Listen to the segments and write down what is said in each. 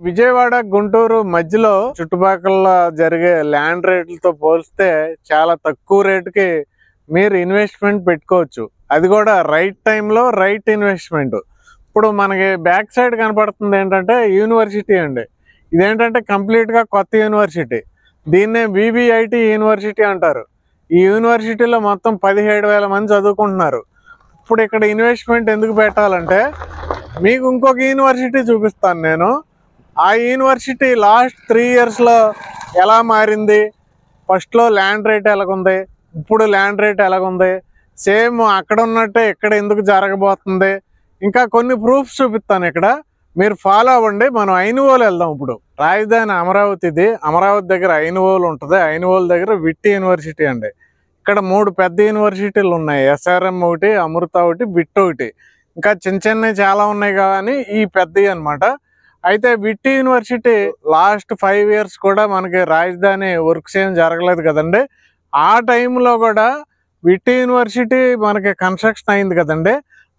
విజయవాడ గుంటూరు మధ్యలో చుట్టుపక్కల జరిగే ల్యాండ్ రేట్లతో పోలిస్తే చాలా తక్కువ రేటుకి మీరు ఇన్వెస్ట్మెంట్ పెట్టుకోవచ్చు. అది కూడా రైట్ టైంలో రైట్ ఇన్వెస్ట్మెంట్. ఇప్పుడు మనకి బ్యాక్ సైడ్ కనపడుతుంది ఏంటంటే యూనివర్సిటీ అండి. ఇదేంటంటే కంప్లీట్గా కొత్త యూనివర్సిటీ. దీన్నే వివిఐటి యూనివర్సిటీ అంటారు. ఈ యూనివర్సిటీలో మొత్తం 17,000 మంది చదువుకుంటున్నారు. ఇప్పుడు ఇక్కడ ఇన్వెస్ట్మెంట్ ఎందుకు పెట్టాలంటే మీకు ఇంకొక యూనివర్సిటీ చూపిస్తాను నేను. ఆ యూనివర్సిటీ లాస్ట్ 3 ఇయర్స్లో ఎలా మారింది, ఫస్ట్లో ల్యాండ్ రేట్ ఎలాగుంది, ఇప్పుడు ల్యాండ్ రేట్ ఎలాగుంది, సేమ్ అక్కడ ఉన్నట్టే ఇక్కడ ఎందుకు జరగబోతుంది, ఇంకా కొన్ని ప్రూఫ్స్ చూపిస్తాను ఇక్కడ. మీరు ఫాలో అవ్వండి. మనం ఐనువోలు వెళ్దాం. ఇప్పుడు రాజధాని అమరావతిది. అమరావతి దగ్గర ఐనువోలు ఉంటుంది. ఐనువోలు దగ్గర విట్టి యూనివర్సిటీ అండి. ఇక్కడ 3 పెద్ద యూనివర్సిటీలు ఉన్నాయి. ఎస్ఆర్ఎం ఒకటి, అమృత ఒకటి, బిట్ ఒకటి, ఇంకా చిన్న చిన్నవి చాలా ఉన్నాయి కానీ ఈ పెద్దవి అనమాట. అయితే విట్టి యూనివర్సిటీ లాస్ట్ 5 ఇయర్స్ కూడా మనకి రాజధాని వర్క్స్ ఏం జరగలేదు కదండి. ఆ టైంలో కూడా విట్టి యూనివర్సిటీ మనకి కన్స్ట్రక్షన్ అయింది కదండి.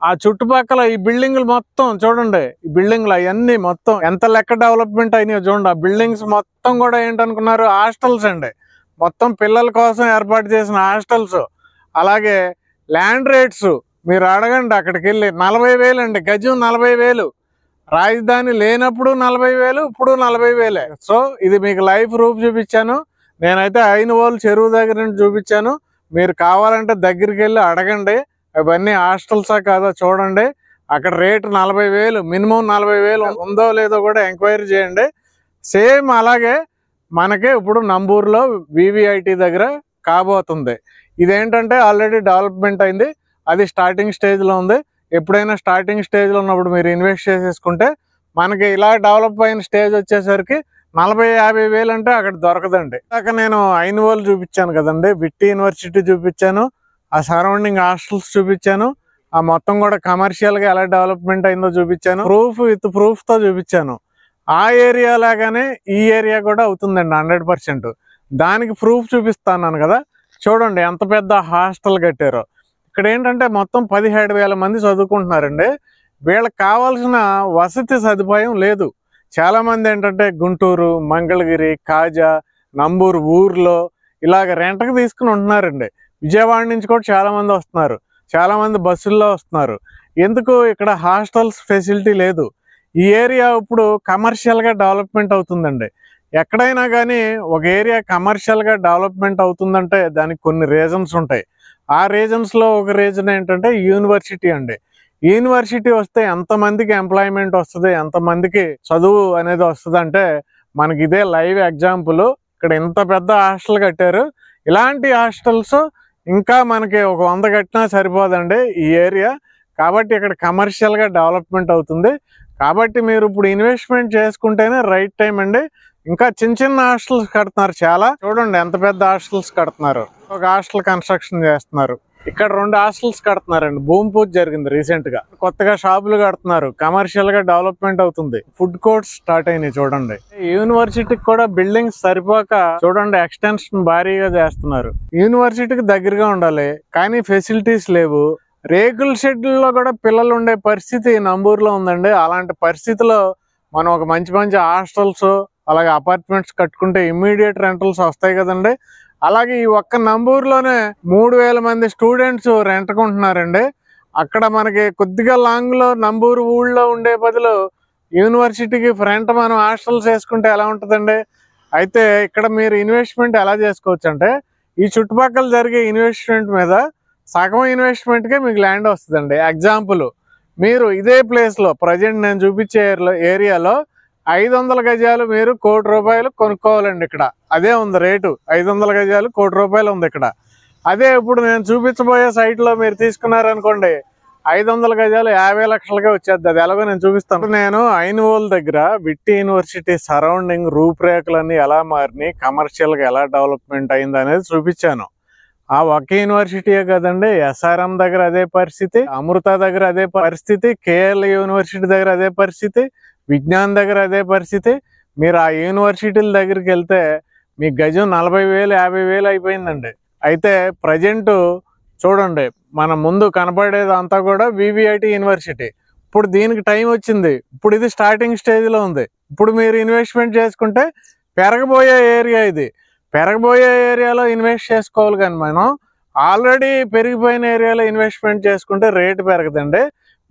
ఆ చుట్టుపక్కల ఈ బిల్డింగ్లు మొత్తం చూడండి. ఈ బిల్డింగ్లు అవన్నీ మొత్తం ఎంత లెక్క డెవలప్మెంట్ అయినాయో చూడండి. ఆ బిల్డింగ్స్ మొత్తం కూడా ఏంటనుకున్నారు, హాస్టల్స్ అండి. మొత్తం పిల్లల కోసం ఏర్పాటు చేసిన హాస్టల్స్. అలాగే ల్యాండ్ రేట్స్ మీరు అడగండి, అక్కడికి వెళ్ళి 40,000 అండి గజం. 40,000 రాజధాని లేనప్పుడు 40,000, ఇప్పుడు 40,000. సో ఇది మీకు లైవ్ ప్రూఫ్ చూపించాను. నేనైతే ఐనువోలు చెరువు దగ్గర నుంచి చూపించాను. మీరు కావాలంటే దగ్గరికి వెళ్ళి అడగండి, అవన్నీ హాస్టల్సా కాదో చూడండి. అక్కడ రేటు 40,000, మినిమం 40,000 ఉందో లేదో కూడా ఎంక్వైరీ చేయండి. సేమ్ అలాగే మనకి ఇప్పుడు నంబూరులో వివిఐటి దగ్గర కాబోతుంది. ఇదేంటంటే ఆల్రెడీ డెవలప్మెంట్ అయింది, అది స్టార్టింగ్ స్టేజ్లో ఉంది. ఎప్పుడైనా స్టార్టింగ్ స్టేజ్లో ఉన్నప్పుడు మీరు ఇన్వెస్ట్ చేసేసుకుంటే మనకి ఇలా డెవలప్ అయిన స్టేజ్ వచ్చేసరికి 40,000-50,000 అంటే అక్కడ దొరకదండి. అక్కడ నేను ఐనువోలు చూపించాను కదండి, విట్టి యూనివర్సిటీ చూపించాను, ఆ సరౌండింగ్ హాస్టల్స్ చూపించాను, ఆ మొత్తం కూడా కమర్షియల్గా ఎలా డెవలప్మెంట్ అయిందో చూపించాను, ప్రూఫ్ విత్ ప్రూఫ్తో చూపించాను. ఆ ఏరియా లాగానే ఈ ఏరియా కూడా అవుతుందండి 100%. దానికి ప్రూఫ్ చూపిస్తాను కదా. చూడండి ఎంత పెద్ద హాస్టల్ కట్టారో. ఇక్కడ ఏంటంటే మొత్తం 17,000 మంది చదువుకుంటున్నారండి. వీళ్ళకి కావాల్సిన వసతి సదుపాయం లేదు. చాలామంది ఏంటంటే గుంటూరు, మంగళగిరి, కాజా, నంబూరు ఊర్లో ఇలాగ రెంట్కి తీసుకుని ఉంటున్నారండి. విజయవాడ నుంచి కూడా చాలామంది వస్తున్నారు, చాలామంది బస్సుల్లో వస్తున్నారు. ఎందుకు ఇక్కడ హాస్టల్స్ ఫెసిలిటీ లేదు. ఈ ఏరియా ఇప్పుడు కమర్షియల్గా డెవలప్మెంట్ అవుతుందండి. ఎక్కడైనా కానీ ఒక ఏరియా కమర్షియల్గా డెవలప్మెంట్ అవుతుందంటే దానికి కొన్ని రీజన్స్ ఉంటాయి. ఆ రీజన్స్లో ఒక రీజన్ ఏంటంటే యూనివర్సిటీ అండి. యూనివర్సిటీ వస్తే ఎంతమందికి ఎంప్లాయ్మెంట్ వస్తుంది, ఎంతమందికి చదువు అనేది వస్తుంది అంటే మనకి ఇదే లైవ్ ఎగ్జాంపుల్. ఇక్కడ ఇంత పెద్ద హాస్టల్ కట్టారు. ఇలాంటి హాస్టల్స్ ఇంకా మనకి ఒక 100 కట్టినా సరిపోదండి ఈ ఏరియా. కాబట్టి ఇక్కడ కమర్షియల్గా డెవలప్మెంట్ అవుతుంది. కాబట్టి మీరు ఇప్పుడు ఇన్వెస్ట్మెంట్ చేసుకుంటేనే రైట్ టైం అండి. ఇంకా చిన్న చిన్న హాస్టల్స్ కడుతున్నారు చాలా. చూడండి ఎంత పెద్ద హాస్టల్స్ కడుతున్నారు. ఒక హాస్టల్ కన్స్ట్రక్షన్ చేస్తున్నారు. ఇక్కడ 2 హాస్టల్స్ కడుతున్నారండి. భూమి పూజ జరిగింది రీసెంట్ గా. కొత్తగా షాపులు కడుతున్నారు. కమర్షియల్ గా డెవలప్మెంట్ అవుతుంది. ఫుడ్ కోర్ట్స్ స్టార్ట్ అయినాయి చూడండి. యూనివర్సిటీకి కూడా బిల్డింగ్స్ సరిపోక చూడండి ఎక్స్టెన్షన్ భారీగా చేస్తున్నారు. యూనివర్సిటీకి దగ్గరగా ఉండాలి కానీ ఫెసిలిటీస్ లేవు. రేకుల షెడ్యూల్లో కూడా పిల్లలు ఉండే పరిస్థితి నంబూరులో ఉందండి. అలాంటి పరిస్థితిలో మనం ఒక మంచి మంచి హాస్టల్స్ అలాగే అపార్ట్మెంట్స్ కట్టుకుంటే ఇమ్మీడియట్ రెంటల్స్ వస్తాయి కదండి. అలాగే ఈ ఒక్క నంబూరులోనే 3,000 మంది స్టూడెంట్స్ రెంట్కుంటున్నారండి. అక్కడ మనకి కొద్దిగా లాంగ్లో నంబూరు ఊళ్ళో ఉండే బదులు యూనివర్సిటీకి ఫ్రంట్ మనం హాస్టల్స్ వేసుకుంటే ఎలా ఉంటుందండి. అయితే ఇక్కడ మీరు ఇన్వెస్ట్మెంట్ ఎలా చేసుకోవచ్చు అంటే ఈ చుట్టుపక్కల జరిగే ఇన్వెస్ట్మెంట్ మీద సగం ఇన్వెస్ట్మెంట్కే మీకు ల్యాండ్ వస్తుందండి. ఎగ్జాంపుల్, మీరు ఇదే ప్లేస్లో ప్రజెంట్ నేను చూపించే ఏరియాలో 500 గజాలు మీరు ₹1,00,00,000 కొనుక్కోవాలండి. ఇక్కడ అదే ఉంది రేటు. 500 గజాలు ₹1,00,00,000 ఉంది ఇక్కడ. అదే ఇప్పుడు నేను చూపించబోయే సైట్లో మీరు తీసుకున్నారనుకోండి 500 గజాలు 50 లక్షలకే వచ్చేది. అది ఎలాగో నేను చూపిస్తాను. నేను ఐనువోలు దగ్గర విట్టి యూనివర్సిటీ సరౌండింగ్ రూపురేఖలన్నీ ఎలా మారినాయి, కమర్షియల్గా ఎలా డెవలప్మెంట్ అయింది అనేది చూపించాను. ఆ ఒక యూనివర్సిటీయే కదండి, ఎస్ఆర్ఎం దగ్గర అదే పరిస్థితి, అమృత దగ్గర అదే పరిస్థితి, కేఎల్ యూనివర్సిటీ దగ్గర అదే పరిస్థితి, విజ్ఞాన్ దగ్గర అదే పరిస్థితి. మీరు ఆ యూనివర్సిటీల దగ్గరికి వెళ్తే మీ గజం 40,000, 50,000 అయిపోయిందండి. అయితే ప్రజెంట్ చూడండి మన ముందు కనపడేదంతా కూడా వివిఐటి యూనివర్సిటీ. ఇప్పుడు దీనికి టైం వచ్చింది, ఇప్పుడు ఇది స్టార్టింగ్ స్టేజ్లో ఉంది. ఇప్పుడు మీరు ఇన్వెస్ట్మెంట్ చేసుకుంటే పెరగబోయే ఏరియా ఇది. పెరగబోయే ఏరియాలో ఇన్వెస్ట్ చేసుకోవాలి, కానీ మనం ఆల్రెడీ పెరిగిపోయిన ఏరియాలో ఇన్వెస్ట్మెంట్ చేసుకుంటే రేటు పెరగదండి.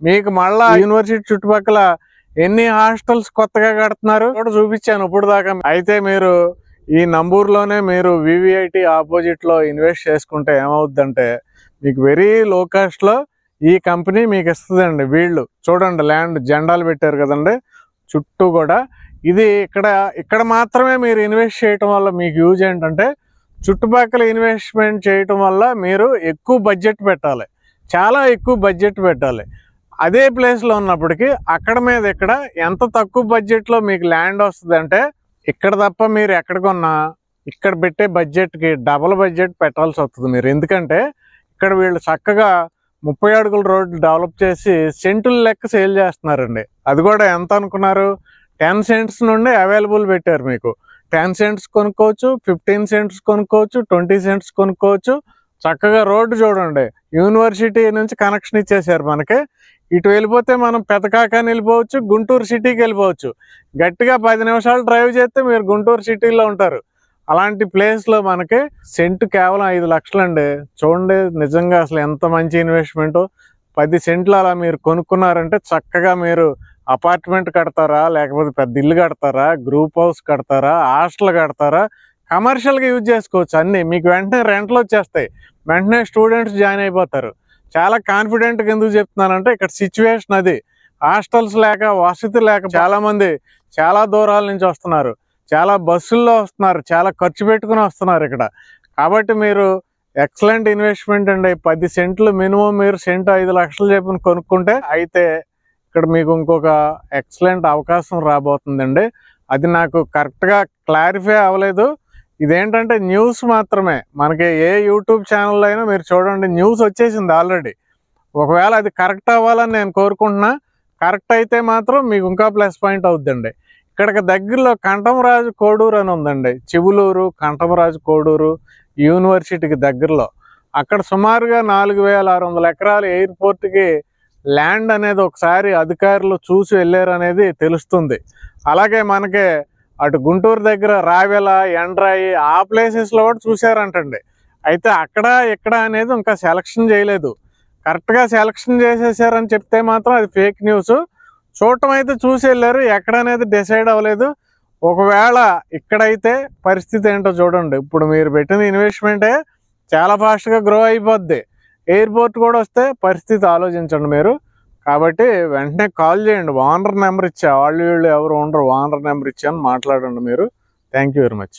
మీకు మళ్ళా యూనివర్సిటీ చుట్టుపక్కల ఎన్ని హాస్టల్స్ కొత్తగా కడుతున్నారు కూడా చూపించాను ఇప్పుడు దాకా. అయితే మీరు ఈ నంబూరులోనే మీరు వివిఐటి ఆపోజిట్లో ఇన్వెస్ట్ చేసుకుంటే ఏమవుద్దంటే మీకు వెరీ లో కాస్ట్లో ఈ కంపెనీ మీకు ఇస్తుందండి. వీళ్ళు చూడండి ల్యాండ్ జెండాలు పెట్టారు కదండి చుట్టూ కూడా. ఇది ఇక్కడ మాత్రమే మీరు ఇన్వెస్ట్ చేయటం వల్ల మీకు యూజ్ ఏంటంటే చుట్టుపక్కల ఇన్వెస్ట్మెంట్ చేయటం వల్ల మీరు ఎక్కువ బడ్జెట్ పెట్టాలి, చాలా ఎక్కువ బడ్జెట్ పెట్టాలి. అదే ప్లేస్లో ఉన్నప్పటికీ అక్కడ మీద ఇక్కడ ఎంత తక్కువ బడ్జెట్లో మీకు ల్యాండ్ వస్తుంది అంటే ఇక్కడ తప్ప మీరు ఎక్కడ కొన్నా ఇక్కడ పెట్టే బడ్జెట్కి డబల్ బడ్జెట్ పెట్టాల్సి వస్తుంది మీరు. ఎందుకంటే ఇక్కడ వీళ్ళు చక్కగా 30 అడుగుల రోడ్లు డెవలప్ చేసి సెంటుల లెక్క సేల్ చేస్తున్నారండి. అది కూడా ఎంత అనుకున్నారు, 10 సెంట్స్ నుండి అవైలబుల్ పెట్టారు మీకు. 10 సెంట్స్ కొనుక్కోవచ్చు, 15 సెంట్స్ కొనుక్కోవచ్చు, 20 సెంట్స్ కొనుక్కోవచ్చు. చక్కగా రోడ్డు చూడండి, యూనివర్సిటీ నుంచి కనెక్షన్ ఇచ్చేసారు మనకి. ఇటు వెళ్ళిపోతే మనం పెదకాకాని వెళ్ళిపోవచ్చు, గుంటూరు సిటీకి వెళ్ళిపోవచ్చు. గట్టిగా 10 నిమిషాలు డ్రైవ్ చేస్తే మీరు గుంటూరు సిటీలో ఉంటారు. అలాంటి ప్లేస్లో మనకి సెంటు కేవలం 5 లక్షలండి. చూడండి నిజంగా అసలు ఎంత మంచి ఇన్వెస్ట్మెంట్. 10 సెంట్లు అలా మీరు కొనుక్కున్నారంటే చక్కగా మీరు అపార్ట్మెంట్ కడతారా, లేకపోతే పెద్ద ఇల్లు కడతారా, గ్రూప్ హౌస్ కడతారా, హాస్టల్ కడతారా, కమర్షియల్గా యూజ్ చేసుకోవచ్చు. అన్నీ మీకు వెంటనే రెంట్లు వచ్చేస్తాయి, వెంటనే స్టూడెంట్స్ జాయిన్ అయిపోతారు. చాలా కాన్ఫిడెంట్గా ఎందుకు చెప్తున్నానంటే ఇక్కడ సిచ్యువేషన్ అది. హాస్టల్స్ లేక, వసతి లేక చాలామంది చాలా దూరాల నుంచి వస్తున్నారు, చాలా బస్సుల్లో వస్తున్నారు, చాలా ఖర్చు పెట్టుకుని వస్తున్నారు ఇక్కడ. కాబట్టి మీరు ఎక్సలెంట్ ఇన్వెస్ట్మెంట్ అండి. 10 సెంట్లు మినిమం మీరు సెంటు 5 లక్షలు చెప్పిన కొనుక్కుంటే అయితే ఇక్కడ మీకు ఇంకొక ఎక్సలెంట్ అవకాశం రాబోతుందండి. అది నాకు కరెక్ట్గా క్లారిఫై అవ్వలేదు. ఇదేంటంటే న్యూస్ మాత్రమే. మనకి ఏ యూట్యూబ్ ఛానల్లో అయినా మీరు చూడండి న్యూస్ వచ్చేసింది ఆల్రెడీ. ఒకవేళ అది కరెక్ట్ అవ్వాలని నేను కోరుకుంటున్నా. కరెక్ట్ అయితే మాత్రం మీకు ఇంకా ప్లస్ పాయింట్ అవుద్దండి. ఇక్కడికి దగ్గరలో కంఠమరాజు కోడూరు అని ఉందండి. చివులూరు, కంఠమరాజు కోడూరు యూనివర్సిటీకి దగ్గరలో. అక్కడ సుమారుగా 4600 ఎకరాలు ఎయిర్పోర్ట్కి ల్యాండ్ అనేది ఒకసారి అధికారులు చూసి వెళ్ళారు అనేది తెలుస్తుంది. అలాగే మనకి అటు గుంటూరు దగ్గర రావెల, ఎండ్రాయి ఆ ప్లేసెస్లో కూడా చూసారంటండి. అయితే అక్కడ ఇక్కడ అనేది ఇంకా సెలక్షన్ చేయలేదు. కరెక్ట్గా సెలక్షన్ చేసేసారని చెప్తే మాత్రం అది ఫేక్ న్యూస్. చూడటం అయితే చూసి వెళ్ళారు, ఎక్కడ అనేది డిసైడ్ అవ్వలేదు. ఒకవేళ ఇక్కడైతే పరిస్థితి ఏంటో చూడండి. ఇప్పుడు మీరు పెట్టిన ఇన్వెస్ట్మెంటే చాలా ఫాస్ట్గా గ్రో అయిపోద్ది. ఎయిర్పోర్ట్ కూడా వస్తే పరిస్థితి ఆలోచించండి మీరు. కాబట్టి వెంటనే కాల్ చేయండి. ఓనర్ నెంబర్ ఇచ్చా, వాళ్ళు వీళ్ళు ఎవరు ఉండరు, ఓనర్ నెంబర్ ఇచ్చాను, మాట్లాడండి మీరు. Thank you very much.